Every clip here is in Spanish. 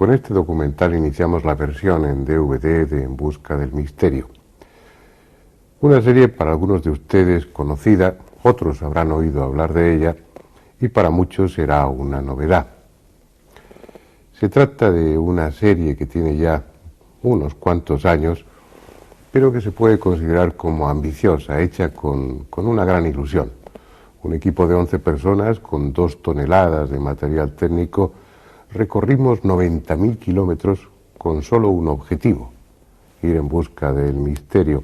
Con este documental iniciamos la versión en DVD de En busca del misterio. Una serie para algunos de ustedes conocida, otros habrán oído hablar de ella y para muchos será una novedad. Se trata de una serie que tiene ya unos cuantos años, pero que se puede considerar como ambiciosa, hecha con una gran ilusión. Un equipo de 11 personas con 2 toneladas de material técnico recorrimos 90.000 kilómetros con solo un objetivo, ir en busca del misterio.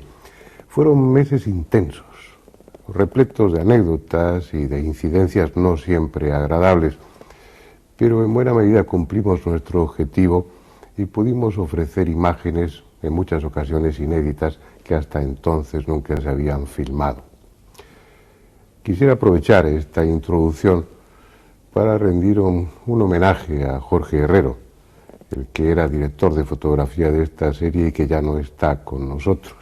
Fueron meses intensos, repletos de anécdotas y de incidencias no siempre agradables, pero en buena medida cumplimos nuestro objetivo y pudimos ofrecer imágenes en muchas ocasiones inéditas que hasta entonces nunca se habían filmado. Quisiera aprovechar esta introducción para rendir un homenaje a Jorge Herrero, el que era director de fotografía de esta serie y que ya no está con nosotros.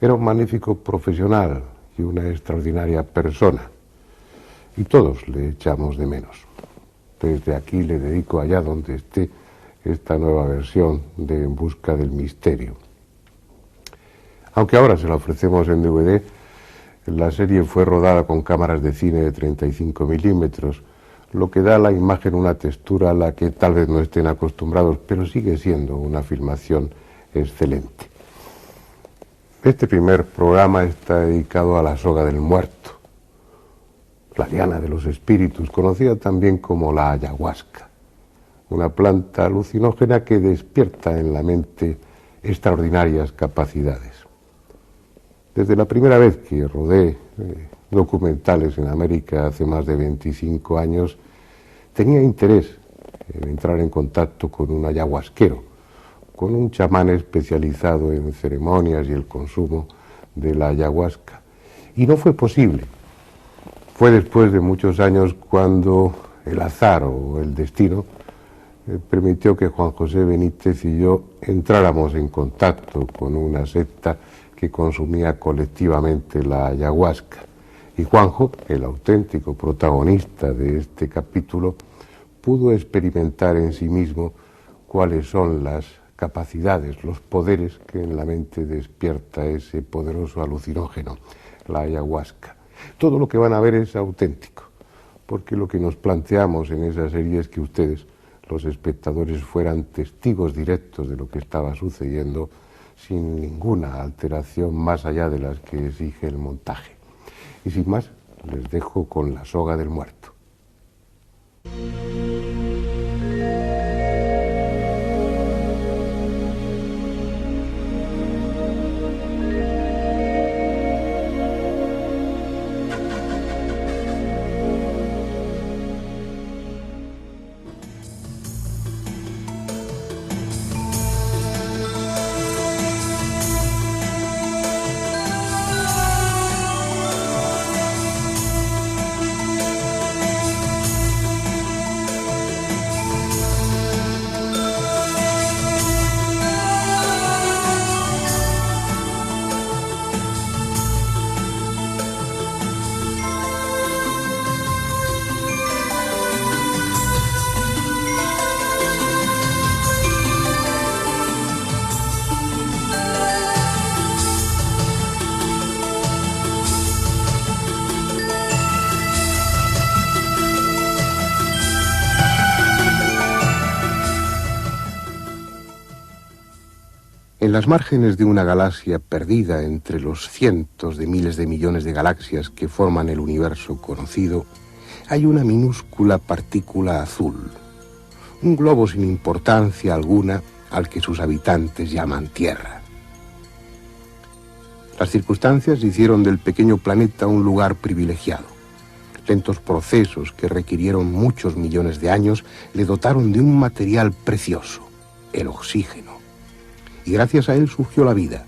Era un magnífico profesional y una extraordinaria persona, y todos le echamos de menos. Desde aquí le dedico allá donde esté esta nueva versión de En busca del misterio. Aunque ahora se la ofrecemos en DVD, la serie fue rodada con cámaras de cine de 35 milímetros, lo que da a la imagen una textura a la que tal vez no estén acostumbrados, pero sigue siendo una filmación excelente. Este primer programa está dedicado a la soga del muerto, la liana de los espíritus, conocida también como la ayahuasca, una planta alucinógena que despierta en la mente extraordinarias capacidades. Desde la primera vez que rodé documentales en América hace más de 25 años, tenía interés en entrar en contacto con un ayahuasquero, con un chamán especializado en ceremonias y el consumo de la ayahuasca. Y no fue posible. Fue después de muchos años cuando el azar o el destino permitió que Juan José Benítez y yo entráramos en contacto con una secta que consumía colectivamente la ayahuasca. Y Juanjo, el auténtico protagonista de este capítulo, pudo experimentar en sí mismo cuáles son las capacidades, los poderes que en la mente despierta ese poderoso alucinógeno, la ayahuasca. Todo lo que van a ver es auténtico, porque lo que nos planteamos en esa serie es que ustedes, los espectadores, fueran testigos directos de lo que estaba sucediendo sin ninguna alteración más allá de las que exige el montaje. Y sin más, les dejo con la soga del muerto. En las márgenes de una galaxia perdida entre los cientos de miles de millones de galaxias que forman el universo conocido, hay una minúscula partícula azul, un globo sin importancia alguna al que sus habitantes llaman Tierra. Las circunstancias hicieron del pequeño planeta un lugar privilegiado. Lentos procesos que requirieron muchos millones de años le dotaron de un material precioso, el oxígeno. Y gracias a él surgió la vida,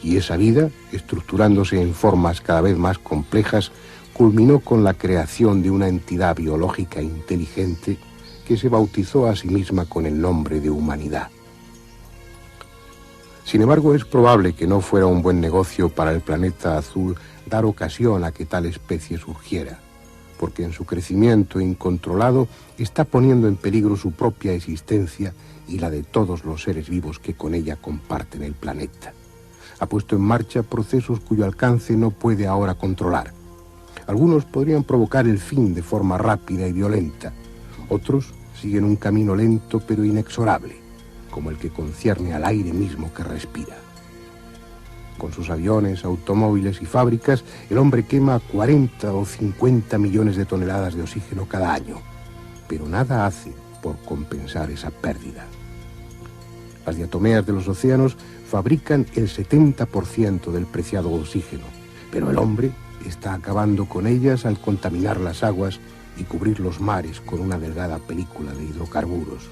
y esa vida, estructurándose en formas cada vez más complejas, culminó con la creación de una entidad biológica inteligente que se bautizó a sí misma con el nombre de humanidad. Sin embargo, es probable que no fuera un buen negocio para el planeta azul dar ocasión a que tal especie surgiera, porque en su crecimiento incontrolado está poniendo en peligro su propia existencia y la de todos los seres vivos que con ella comparten el planeta. Ha puesto en marcha procesos cuyo alcance no puede ahora controlar. Algunos podrían provocar el fin de forma rápida y violenta. Otros siguen un camino lento pero inexorable, como el que concierne al aire mismo que respira. Con sus aviones, automóviles y fábricas, el hombre quema 40 o 50 millones de toneladas de oxígeno cada año, pero nada hace por compensar esa pérdida. Las diatomeas de los océanos fabrican el 70% del preciado oxígeno, pero el hombre está acabando con ellas al contaminar las aguas y cubrir los mares con una delgada película de hidrocarburos.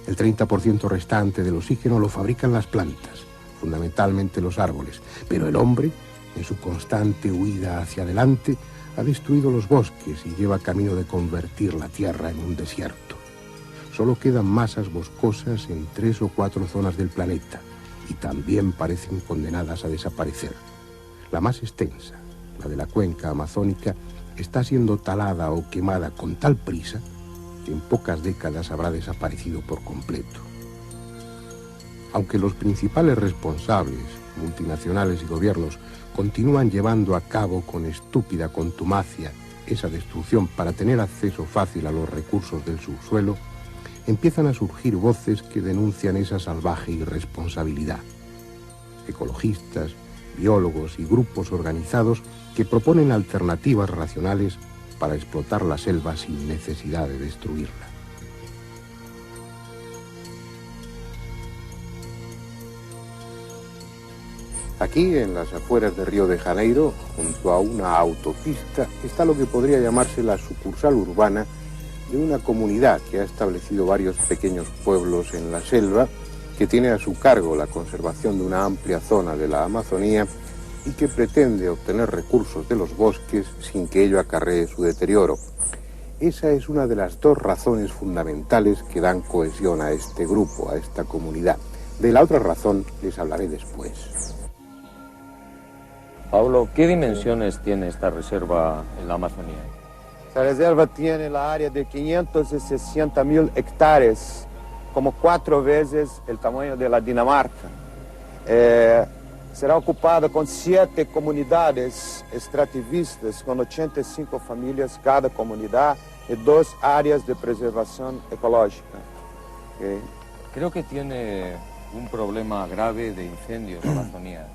El 30% restante del oxígeno lo fabrican las plantas, fundamentalmente los árboles, pero el hombre, en su constante huida hacia adelante, ha destruido los bosques y lleva camino de convertir la tierra en un desierto. Solo quedan masas boscosas en 3 o 4 zonas del planeta y también parecen condenadas a desaparecer. La más extensa, la de la cuenca amazónica, está siendo talada o quemada con tal prisa que en pocas décadas habrá desaparecido por completo. Aunque los principales responsables, multinacionales y gobiernos, continúan llevando a cabo con estúpida contumacia esa destrucción para tener acceso fácil a los recursos del subsuelo, empiezan a surgir voces que denuncian esa salvaje irresponsabilidad. Ecologistas, biólogos y grupos organizados que proponen alternativas racionales para explotar la selva sin necesidad de destruirla. Aquí, en las afueras de Río de Janeiro, junto a una autopista, está lo que podría llamarse la sucursal urbana de una comunidad que ha establecido varios pequeños pueblos en la selva, que tiene a su cargo la conservación de una amplia zona de la Amazonía y que pretende obtener recursos de los bosques sin que ello acarree su deterioro. Esa es una de las 2 razones fundamentales que dan cohesión a este grupo, a esta comunidad. De la otra razón les hablaré después. Pablo, ¿qué dimensiones tiene esta reserva en la Amazonía? Esta reserva tiene la área de 560.000 hectáreas, como 4 veces el tamaño de la Dinamarca. Será ocupada con 7 comunidades extrativistas, con 85 familias cada comunidad y 2 áreas de preservación ecológica. ¿Okay? Creo que tiene un problema grave de incendios en la Amazonía.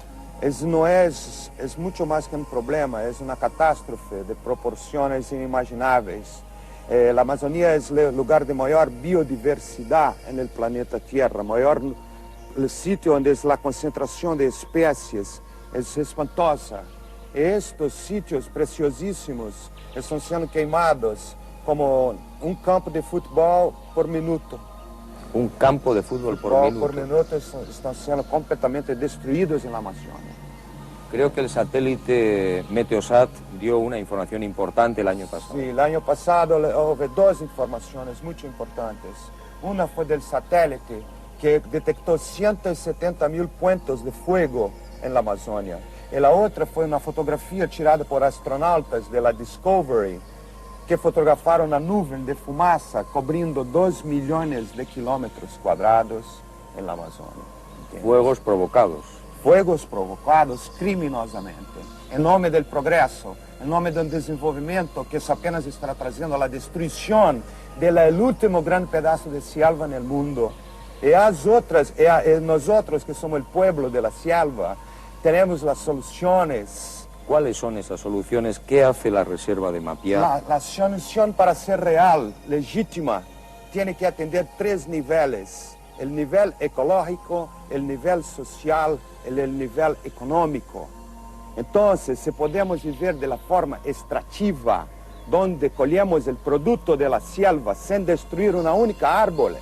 No es mucho más que un problema, es una catástrofe de proporciones inimaginables. La Amazonía es el lugar de mayor biodiversidad en el planeta Tierra, el sitio donde es la concentración de especies es espantosa. Estos sitios preciosísimos están siendo quemados como un campo de fútbol por minuto. Un campo de fútbol por minuto están siendo completamente destruidos en la Amazonia. Creo que el satélite Meteosat dio una información importante el año pasado. Sí, el año pasado hubo 2 informaciones muy importantes. Una fue del satélite que detectó 170.000 puentes de fuego en la Amazonia. Y la otra fue una fotografía tirada por astronautas de la Discovery, que fotografaron una nube de fumaza cubriendo 2 millones de kilómetros cuadrados en la Amazonia. ¿Entiendes? Fuegos provocados. Fuegos provocados criminosamente, en nombre del progreso, en nombre de un desenvolvimiento que eso apenas está trayendo a la destrucción del último gran pedazo de selva en el mundo. Y nosotros que somos el pueblo de la selva, tenemos las soluciones. ¿Cuáles son esas soluciones? ¿Qué hace la reserva de Mapiá? La solución para ser real, legítima, tiene que atender 3 niveles. El nivel ecológico, el nivel social y el nivel económico. Entonces, si podemos vivir de la forma extractiva, donde colhemos el producto de la selva sin destruir una única árbol.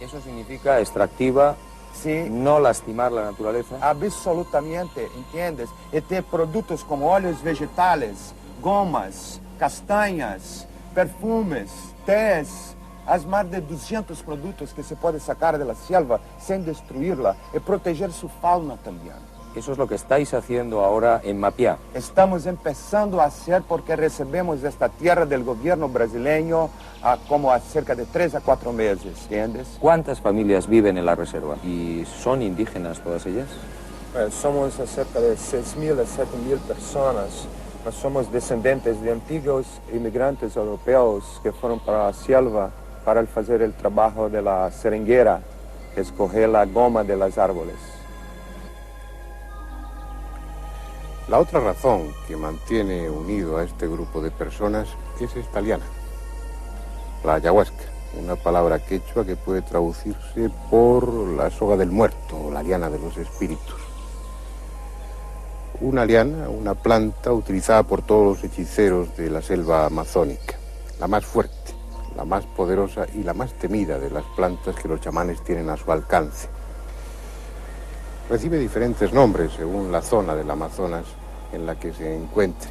Eso significa extractiva. Sí. No lastimar la naturaleza. Absolutamente, ¿entiendes? Y tener productos como óleos vegetales, gomas, castañas, perfumes, tés, as más de 200 productos que se puede sacar de la selva sin destruirla y proteger su fauna también. Eso es lo que estáis haciendo ahora en Mapiá. Estamos empezando a hacer porque recibimos esta tierra del gobierno brasileño como a cerca de 3 a 4 meses, ¿entiendes? ¿Cuántas familias viven en la reserva? ¿Y son indígenas todas ellas? Somos cerca de 6.000 a 7.000 personas. Nós somos descendentes de antiguos inmigrantes europeos que fueron para la selva para hacer el trabajo de la seringueira, que es coger la goma de los árboles. La otra razón que mantiene unido a este grupo de personas es esta liana, la ayahuasca, una palabra quechua que puede traducirse por la soga del muerto o la liana de los espíritus. Una liana, una planta utilizada por todos los hechiceros de la selva amazónica, la más fuerte, la más poderosa y la más temida de las plantas que los chamanes tienen a su alcance. Recibe diferentes nombres según la zona del Amazonas en la que se encuentre,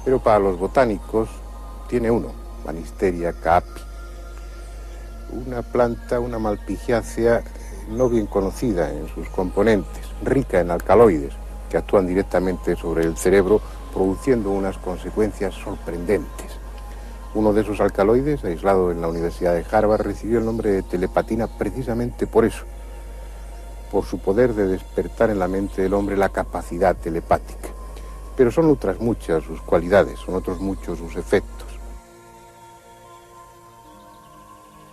pero para los botánicos tiene uno, Banisterium caapi, una planta, una malpigiácea no bien conocida en sus componentes, rica en alcaloides que actúan directamente sobre el cerebro, produciendo unas consecuencias sorprendentes. Uno de esos alcaloides, aislado en la Universidad de Harvard, recibió el nombre de telepatina precisamente por eso, por su poder de despertar en la mente del hombre la capacidad telepática. Pero son otras muchas sus cualidades, son otros muchos sus efectos.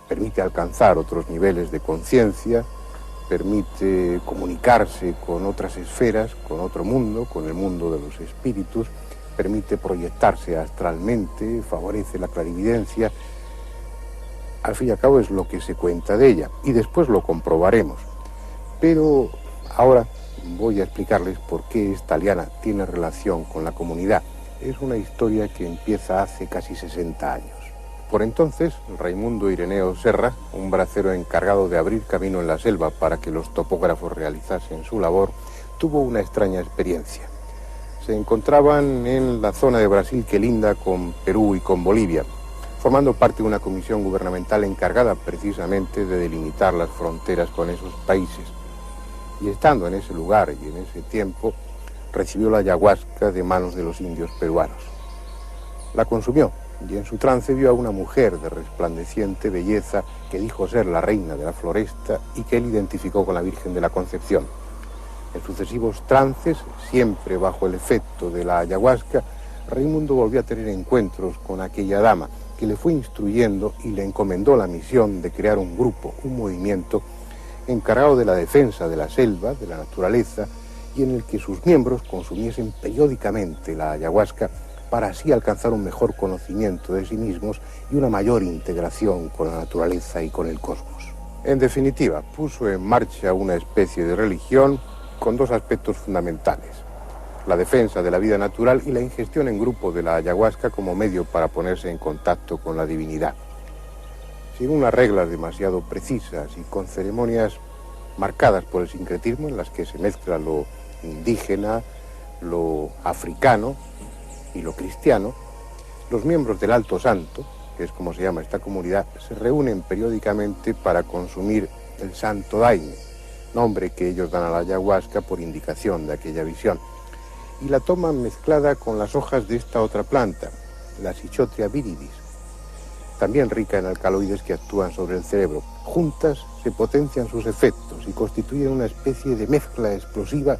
Permite alcanzar otros niveles de conciencia, permite comunicarse con otras esferas, con otro mundo, con el mundo de los espíritus, permite proyectarse astralmente, favorece la clarividencia. Al fin y al cabo es lo que se cuenta de ella, y después lo comprobaremos. Pero ahora voy a explicarles por qué esta liana tiene relación con la comunidad. Es una historia que empieza hace casi 60 años. Por entonces, Raimundo Ireneo Serra, un bracero encargado de abrir camino en la selva para que los topógrafos realizasen su labor, tuvo una extraña experiencia. Se encontraban en la zona de Brasil que linda con Perú y con Bolivia, formando parte de una comisión gubernamental encargada precisamente de delimitar las fronteras con esos países. Y estando en ese lugar y en ese tiempo, recibió la ayahuasca de manos de los indios peruanos. La consumió y en su trance vio a una mujer de resplandeciente belleza que dijo ser la reina de la floresta y que él identificó con la Virgen de la Concepción. En sucesivos trances, siempre bajo el efecto de la ayahuasca, Raimundo volvió a tener encuentros con aquella dama que le fue instruyendo y le encomendó la misión de crear un grupo, un movimiento encargado de la defensa de la selva, de la naturaleza, y en el que sus miembros consumiesen periódicamente la ayahuasca para así alcanzar un mejor conocimiento de sí mismos y una mayor integración con la naturaleza y con el cosmos. En definitiva, puso en marcha una especie de religión con dos aspectos fundamentales: la defensa de la vida natural y la ingestión en grupo de la ayahuasca como medio para ponerse en contacto con la divinidad. Sin unas reglas demasiado precisas y con ceremonias marcadas por el sincretismo en las que se mezcla lo indígena, lo africano y lo cristiano, los miembros del Alto Santo, que es como se llama esta comunidad, se reúnen periódicamente para consumir el Santo Daime, nombre que ellos dan a la ayahuasca por indicación de aquella visión, y la toman mezclada con las hojas de esta otra planta, la Cichotria viridis, también rica en alcaloides que actúan sobre el cerebro. Juntas se potencian sus efectos y constituyen una especie de mezcla explosiva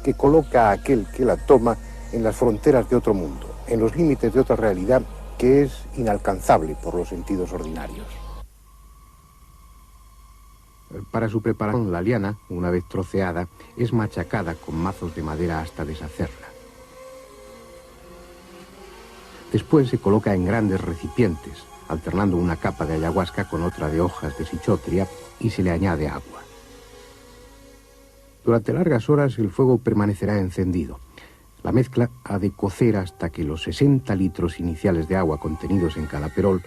que coloca a aquel que la toma en las fronteras de otro mundo, en los límites de otra realidad que es inalcanzable por los sentidos ordinarios. Para su preparación, la liana, una vez troceada, es machacada con mazos de madera hasta deshacerla. Después se coloca en grandes recipientes, alternando una capa de ayahuasca con otra de hojas de cichotria, y se le añade agua. Durante largas horas el fuego permanecerá encendido. La mezcla ha de cocer hasta que los 60 litros iniciales de agua contenidos en cada perol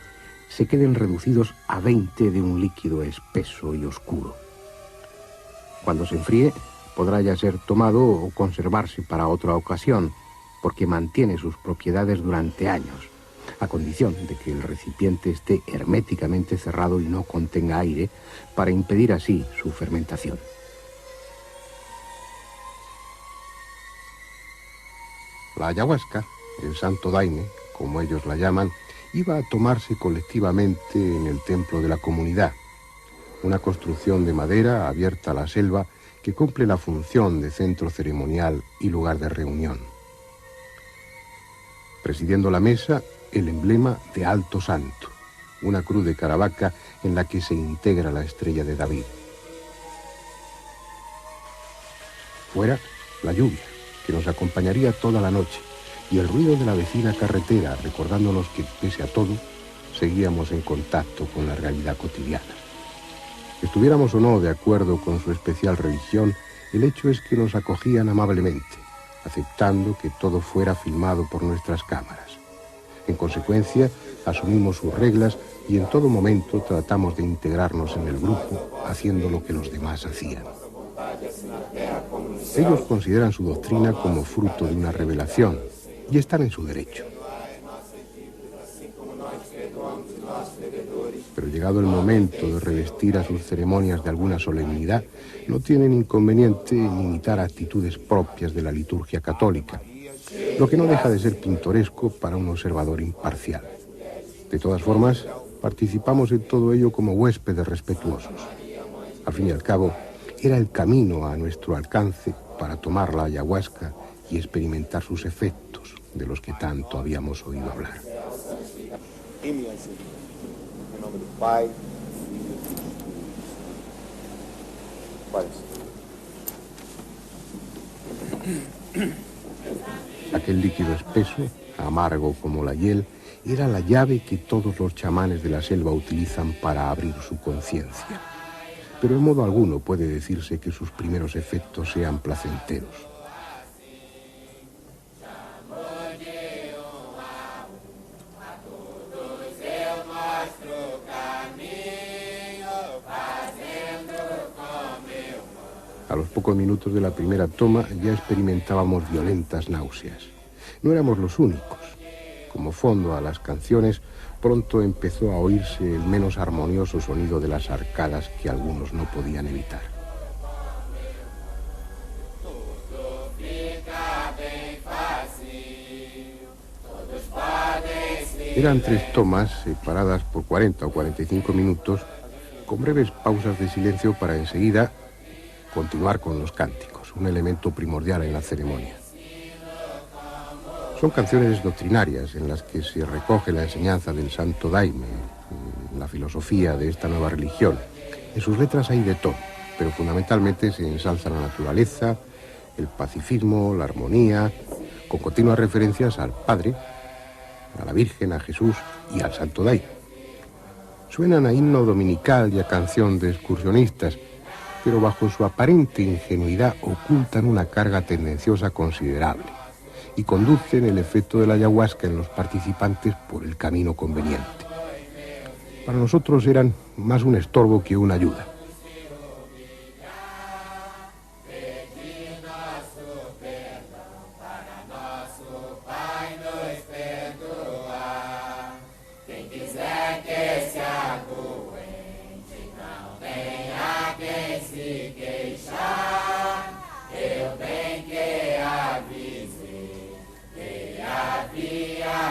se queden reducidos a 20 de un líquido espeso y oscuro. Cuando se enfríe, podrá ya ser tomado o conservarse para otra ocasión, porque mantiene sus propiedades durante años, a condición de que el recipiente esté herméticamente cerrado y no contenga aire, para impedir así su fermentación. La ayahuasca, el santo daime, como ellos la llaman, iba a tomarse colectivamente en el templo de la comunidad, una construcción de madera abierta a la selva que cumple la función de centro ceremonial y lugar de reunión. Presidiendo la mesa, el emblema de Alto Santo, una cruz de Caravaca en la que se integra la estrella de David. Fuera, la lluvia, que nos acompañaría toda la noche, y el ruido de la vecina carretera, recordándonos que, pese a todo, seguíamos en contacto con la realidad cotidiana. Estuviéramos o no de acuerdo con su especial religión, el hecho es que nos acogían amablemente, aceptando que todo fuera filmado por nuestras cámaras. En consecuencia, asumimos sus reglas y en todo momento tratamos de integrarnos en el grupo, haciendo lo que los demás hacían. Ellos consideran su doctrina como fruto de una revelación, y están en su derecho. Pero llegado el momento de revestir a sus ceremonias de alguna solemnidad, no tienen inconveniente en imitar actitudes propias de la liturgia católica, lo que no deja de ser pintoresco para un observador imparcial. De todas formas, participamos en todo ello como huéspedes respetuosos. Al fin y al cabo, era el camino a nuestro alcance para tomar la ayahuasca y experimentar sus efectos, de los que tanto habíamos oído hablar. Aquel líquido espeso, amargo como la hiel, era la llave que todos los chamanes de la selva utilizan para abrir su conciencia. Pero en modo alguno puede decirse que sus primeros efectos sean placenteros. A los pocos minutos de la primera toma ya experimentábamos violentas náuseas. No éramos los únicos. Como fondo a las canciones, pronto empezó a oírse el menos armonioso sonido de las arcadas que algunos no podían evitar. Eran 3 tomas separadas por 40 o 45 minutos, con breves pausas de silencio para enseguida continuar con los cánticos, un elemento primordial en la ceremonia. Son canciones doctrinarias en las que se recoge la enseñanza del santo daime, la filosofía de esta nueva religión. En sus letras hay de todo, pero fundamentalmente se ensalza la naturaleza, el pacifismo, la armonía, con continuas referencias al Padre, a la Virgen, a Jesús y al santo daime. Suenan a himno dominical y a canción de excursionistas, pero bajo su aparente ingenuidad ocultan una carga tendenciosa considerable y conducen el efecto de la ayahuasca en los participantes por el camino conveniente. Para nosotros eran más un estorbo que una ayuda.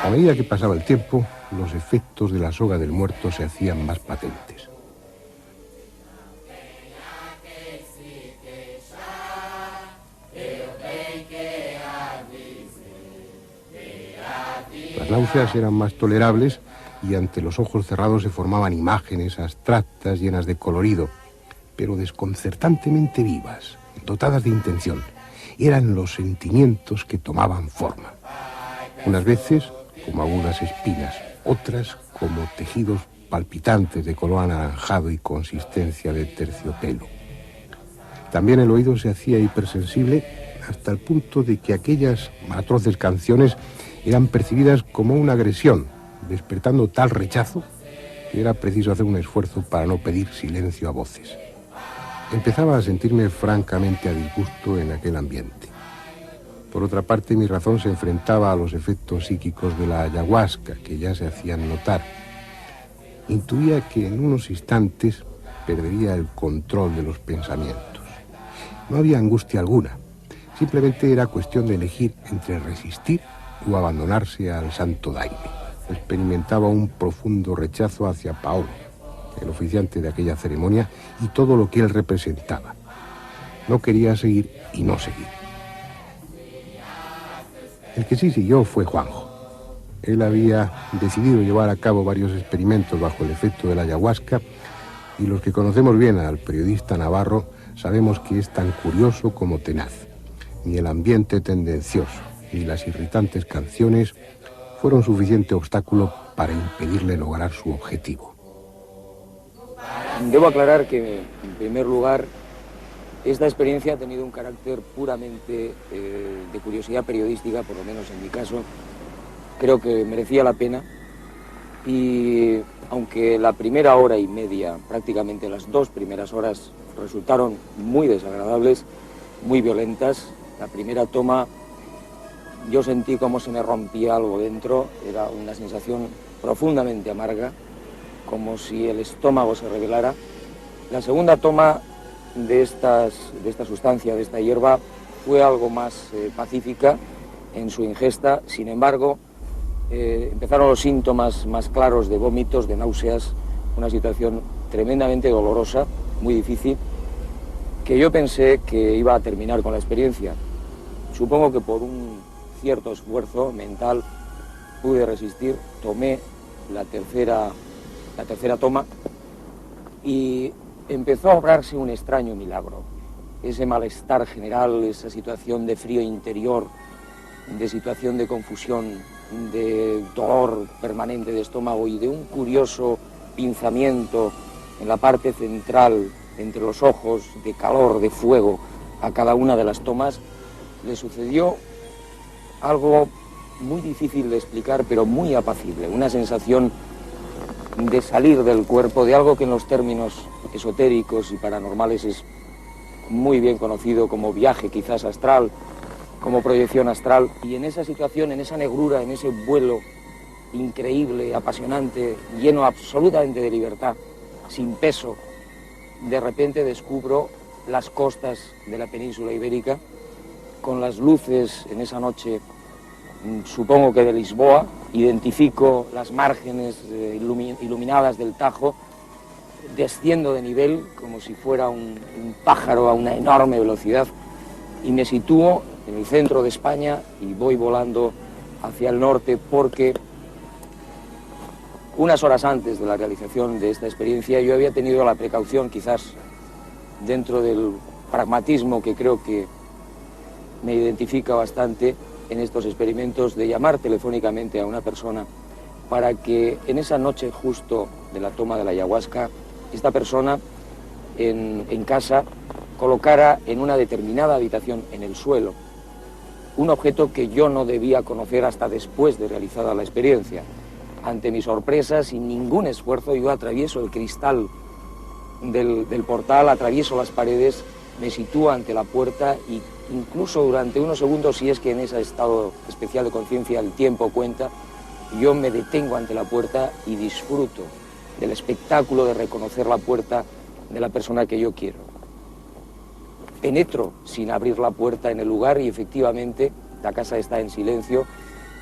A medida que pasaba el tiempo, los efectos de la soga del muerto se hacían más patentes. Las náuseas eran más tolerables y ante los ojos cerrados se formaban imágenes abstractas llenas de colorido, pero desconcertantemente vivas, dotadas de intención. Eran los sentimientos que tomaban forma. Unas veces como agudas espinas, otras como tejidos palpitantes de color anaranjado y consistencia de terciopelo. También el oído se hacía hipersensible hasta el punto de que aquellas atroces canciones eran percibidas como una agresión, despertando tal rechazo que era preciso hacer un esfuerzo para no pedir silencio a voces. Empezaba a sentirme francamente a disgusto en aquel ambiente. Por otra parte, mi razón se enfrentaba a los efectos psíquicos de la ayahuasca, que ya se hacían notar. Intuía que en unos instantes perdería el control de los pensamientos. No había angustia alguna, Simplemente era cuestión de elegir entre resistir o abandonarse al santo daime. Experimentaba un profundo rechazo hacia Paolo, el oficiante de aquella ceremonia, y todo lo que él representaba. No quería seguir y no seguir. El que sí siguió fue Juanjo. Él había decidido llevar a cabo varios experimentos bajo el efecto de la ayahuasca, y los que conocemos bien al periodista navarro sabemos que es tan curioso como tenaz. Ni el ambiente tendencioso, ni las irritantes canciones fueron suficiente obstáculo para impedirle lograr su objetivo. Debo aclarar que, en primer lugar, esta experiencia ha tenido un carácter puramente de curiosidad periodística, por lo menos en mi caso. Creo que merecía la pena, y aunque la primera hora y media, prácticamente las 2 primeras horas, resultaron muy desagradables, muy violentas, la primera toma yo sentí como se me rompía algo dentro, era una sensación profundamente amarga, como si el estómago se revelara. La segunda toma de esta sustancia, de esta hierba, fue algo más pacífica en su ingesta. Sin embargo, empezaron los síntomas más claros de vómitos, de náuseas, una situación tremendamente dolorosa, muy difícil, que yo pensé que iba a terminar con la experiencia. Supongo que por un cierto esfuerzo mental pude resistir, tomé la tercera toma y empezó a obrarse un extraño milagro. Ese malestar general, esa situación de frío interior, de situación de confusión, de dolor permanente de estómago y de un curioso pinzamiento en la parte central, entre los ojos, de calor, de fuego, a cada una de las tomas, le sucedió algo muy difícil de explicar, pero muy apacible, una sensación de salir del cuerpo, de algo que en los términos esotéricos y paranormales es muy bien conocido como viaje quizás astral, como proyección astral. Y en esa situación, en esa negrura, en ese vuelo increíble, apasionante, lleno absolutamente de libertad, sin peso, de repente descubro las costas de la península ibérica, con las luces en esa noche, supongo que de Lisboa, identifico las márgenes iluminadas del Tajo, desciendo de nivel como si fuera un pájaro a una enorme velocidad y me sitúo en el centro de España y voy volando hacia el norte porque unas horas antes de la realización de esta experiencia yo había tenido la precaución, quizás dentro del pragmatismo que creo que me identifica bastante en estos experimentos, de llamar telefónicamente a una persona para que en esa noche justo de la toma de la ayahuasca, esta persona en casa colocara en una determinada habitación en el suelo un objeto que yo no debía conocer hasta después de realizada la experiencia. Ante mi sorpresa, sin ningún esfuerzo, yo atravieso el cristal del portal, atravieso las paredes, me sitúo ante la puerta y incluso durante unos segundos, si es que en ese estado especial de conciencia el tiempo cuenta, yo me detengo ante la puerta y disfruto del espectáculo de reconocer la puerta de la persona que yo quiero. Penetro sin abrir la puerta en el lugar y efectivamente la casa está en silencio,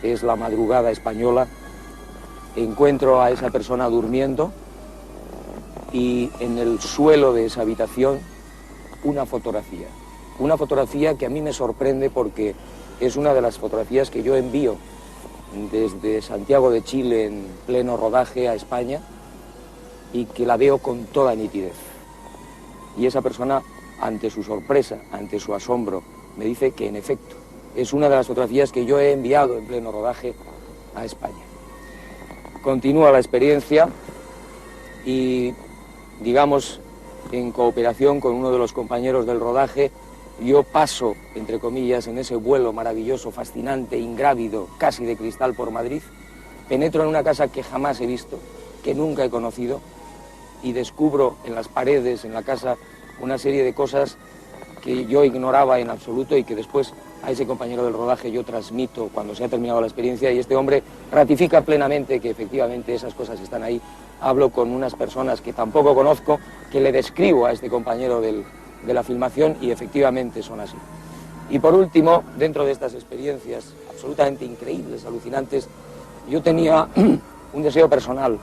es la madrugada española, encuentro a esa persona durmiendo y en el suelo de esa habitación una fotografía que a mí me sorprende porque es una de las fotografías que yo envío desde Santiago de Chile en pleno rodaje a España y que la veo con toda nitidez. Y esa persona, ante su sorpresa, ante su asombro, me dice que en efecto es una de las fotografías que yo he enviado en pleno rodaje a España. Continúa la experiencia y, digamos, en cooperación con uno de los compañeros del rodaje, yo paso, entre comillas, en ese vuelo maravilloso, fascinante, ingrávido, casi de cristal por Madrid, penetro en una casa que jamás he visto, que nunca he conocido, y descubro en las paredes, en la casa, una serie de cosas que yo ignoraba en absoluto y que después a ese compañero del rodaje yo transmito cuando se ha terminado la experiencia y este hombre ratifica plenamente que efectivamente esas cosas están ahí. Hablo con unas personas que tampoco conozco, que le describo a este compañero de la filmación y efectivamente son así. Y por último, dentro de estas experiencias absolutamente increíbles, alucinantes, yo tenía un deseo personal,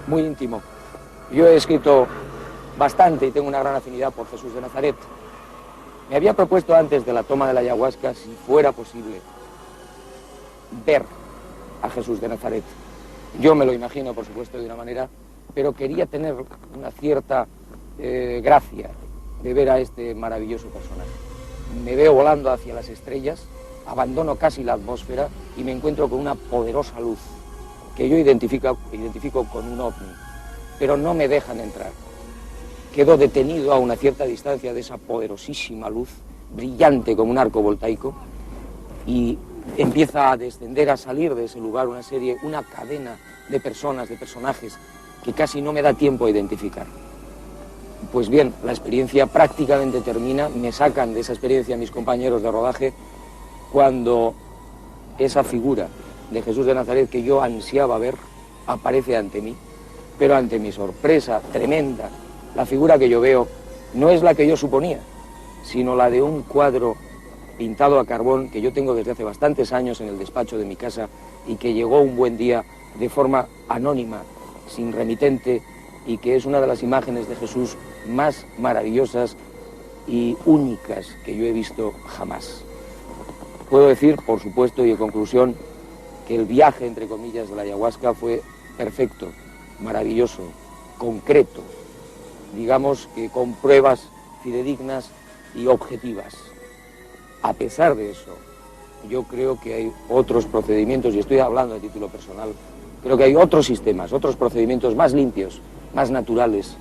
muy íntimo. Yo he escrito bastante y tengo una gran afinidad por Jesús de Nazaret. Me había propuesto antes de la toma de la ayahuasca, si fuera posible, ver a Jesús de Nazaret. Yo me lo imagino, por supuesto, de una manera, pero quería tener una cierta gracia de ver a este maravilloso personaje. Me veo volando hacia las estrellas, abandono casi la atmósfera y me encuentro con una poderosa luz que yo identifico con un ovni, pero no me dejan entrar. Quedo detenido a una cierta distancia de esa poderosísima luz, brillante como un arco voltaico, y empieza a descender, a salir de ese lugar una cadena de personas, de personajes, que casi no me da tiempo a identificar. Pues bien, la experiencia prácticamente termina, me sacan de esa experiencia mis compañeros de rodaje, cuando esa figura de Jesús de Nazaret que yo ansiaba ver aparece ante mí, pero ante mi sorpresa tremenda, la figura que yo veo no es la que yo suponía, sino la de un cuadro pintado a carbón que yo tengo desde hace bastantes años en el despacho de mi casa y que llegó un buen día de forma anónima, sin remitente, y que es una de las imágenes de Jesús más maravillosas y únicas que yo he visto jamás. Puedo decir, por supuesto, y en conclusión, que el viaje, entre comillas, de la ayahuasca fue perfecto, maravilloso, concreto, digamos que con pruebas fidedignas y objetivas. A pesar de eso, yo creo que hay otros procedimientos, y estoy hablando a título personal, creo que hay otros sistemas, otros procedimientos más limpios, más naturales,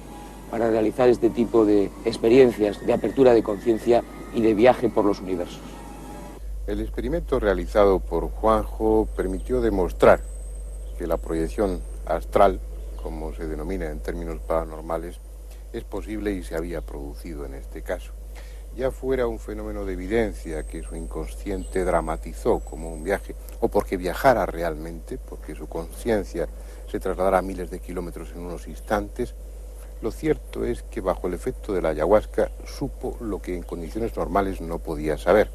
para realizar este tipo de experiencias de apertura de conciencia y de viaje por los universos. El experimento realizado por Juanjo permitió demostrar que la proyección astral, como se denomina en términos paranormales, es posible y se había producido en este caso. Ya fuera un fenómeno de evidencia que su inconsciente dramatizó como un viaje, o porque viajara realmente, porque su conciencia se trasladara a miles de kilómetros en unos instantes, lo cierto es que bajo el efecto de la ayahuasca supo lo que en condiciones normales no podía saber.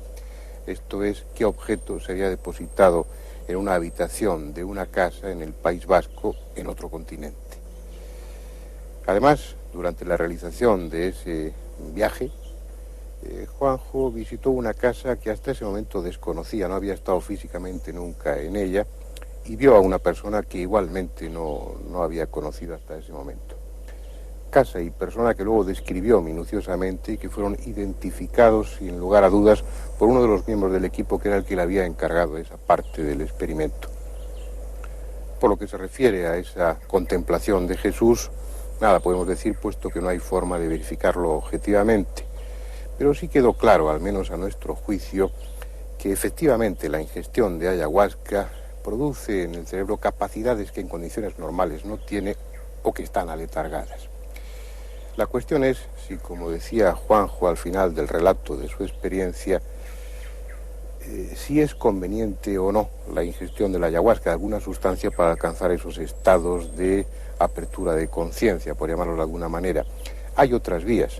Esto es, qué objeto se había depositado en una habitación de una casa en el País Vasco, en otro continente. Además, durante la realización de ese viaje, Juanjo visitó una casa que hasta ese momento desconocía, no había estado físicamente nunca en ella, y vio a una persona que igualmente no había conocido hasta ese momento. Casa y persona que luego describió minuciosamente y que fueron identificados sin lugar a dudas por uno de los miembros del equipo que era el que le había encargado esa parte del experimento. Por lo que se refiere a esa contemplación de Jesús, nada podemos decir puesto que no hay forma de verificarlo objetivamente. Pero sí quedó claro, al menos a nuestro juicio, que efectivamente la ingestión de ayahuasca produce en el cerebro capacidades que en condiciones normales no tiene o que están aletargadas. La cuestión es si, como decía Juanjo al final del relato de su experiencia, si es conveniente o no la ingestión de la ayahuasca, de alguna sustancia para alcanzar esos estados de apertura de conciencia, por llamarlo de alguna manera. Hay otras vías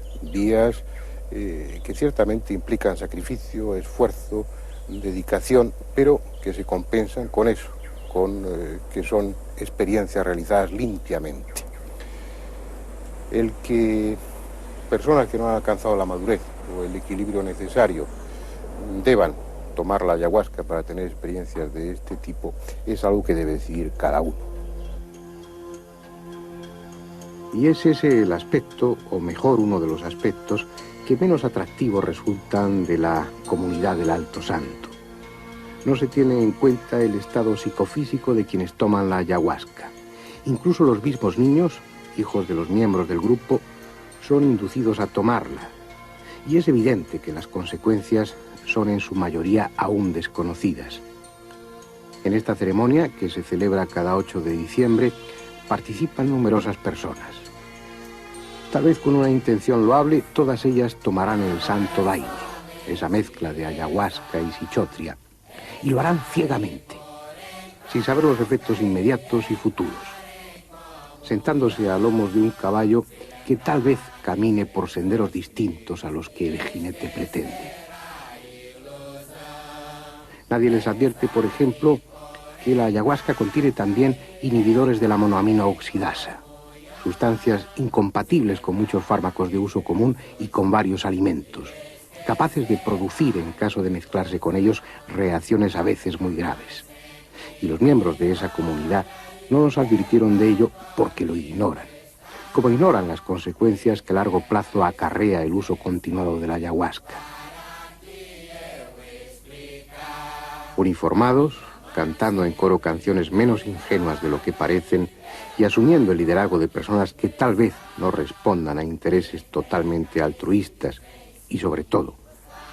que ciertamente implican sacrificio, esfuerzo, dedicación, pero que se compensan con eso, que son experiencias realizadas limpiamente. El que personas que no han alcanzado la madurez o el equilibrio necesario deban tomar la ayahuasca para tener experiencias de este tipo es algo que debe decidir cada uno. Y es ese el aspecto, o mejor uno de los aspectos, que menos atractivos resultan de la comunidad del Alto Santo. No se tiene en cuenta el estado psicofísico de quienes toman la ayahuasca. Incluso los mismos niños, hijos de los miembros del grupo, son inducidos a tomarla. Y es evidente que las consecuencias son en su mayoría aún desconocidas. En esta ceremonia, que se celebra cada 8 de diciembre, participan numerosas personas. Tal vez con una intención loable, todas ellas tomarán el santo daime, esa mezcla de ayahuasca y sichotria, y lo harán ciegamente, sin saber los efectos inmediatos y futuros, sentándose a lomos de un caballo que tal vez camine por senderos distintos a los que el jinete pretende. Nadie les advierte, por ejemplo, que la ayahuasca contiene también inhibidores de la monoamino oxidasa, sustancias incompatibles con muchos fármacos de uso común y con varios alimentos, capaces de producir, en caso de mezclarse con ellos, reacciones a veces muy graves. Y los miembros de esa comunidad no nos advirtieron de ello porque lo ignoran, como ignoran las consecuencias que a largo plazo acarrea el uso continuado de la ayahuasca. Uniformados, cantando en coro canciones menos ingenuas de lo que parecen y asumiendo el liderazgo de personas que tal vez no respondan a intereses totalmente altruistas y, sobre todo,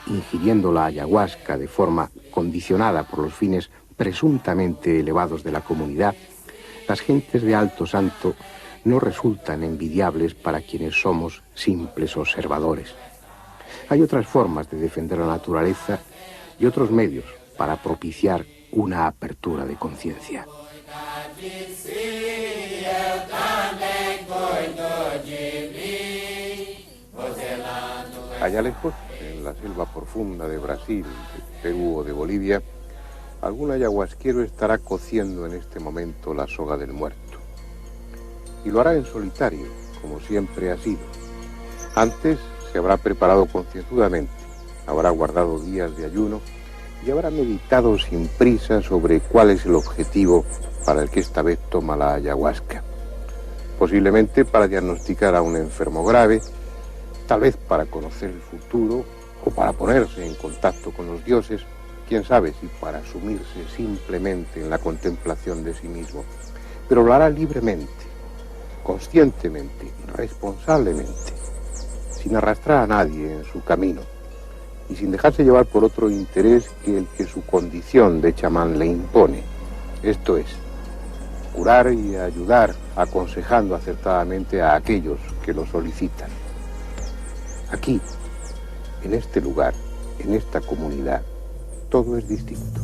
ingiriendo la ayahuasca de forma condicionada por los fines presuntamente elevados de la comunidad, las gentes de Alto Santo no resultan envidiables para quienes somos simples observadores. Hay otras formas de defender la naturaleza y otros medios para propiciar una apertura de conciencia. Allá lejos, en la selva profunda de Brasil, de Perú o de Bolivia, algún ayahuasquero estará cociendo en este momento la soga del muerto. Y lo hará en solitario, como siempre ha sido. Antes se habrá preparado concienzudamente, habrá guardado días de ayuno y habrá meditado sin prisa sobre cuál es el objetivo para el que esta vez toma la ayahuasca. Posiblemente para diagnosticar a un enfermo grave, tal vez para conocer el futuro o para ponerse en contacto con los dioses, quién sabe si para sumirse simplemente en la contemplación de sí mismo. Pero lo hará libremente, conscientemente, responsablemente, sin arrastrar a nadie en su camino y sin dejarse llevar por otro interés que el que su condición de chamán le impone. Esto es, curar y ayudar aconsejando acertadamente a aquellos que lo solicitan. Aquí, en este lugar, en esta comunidad, todo es distinto.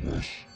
Yes.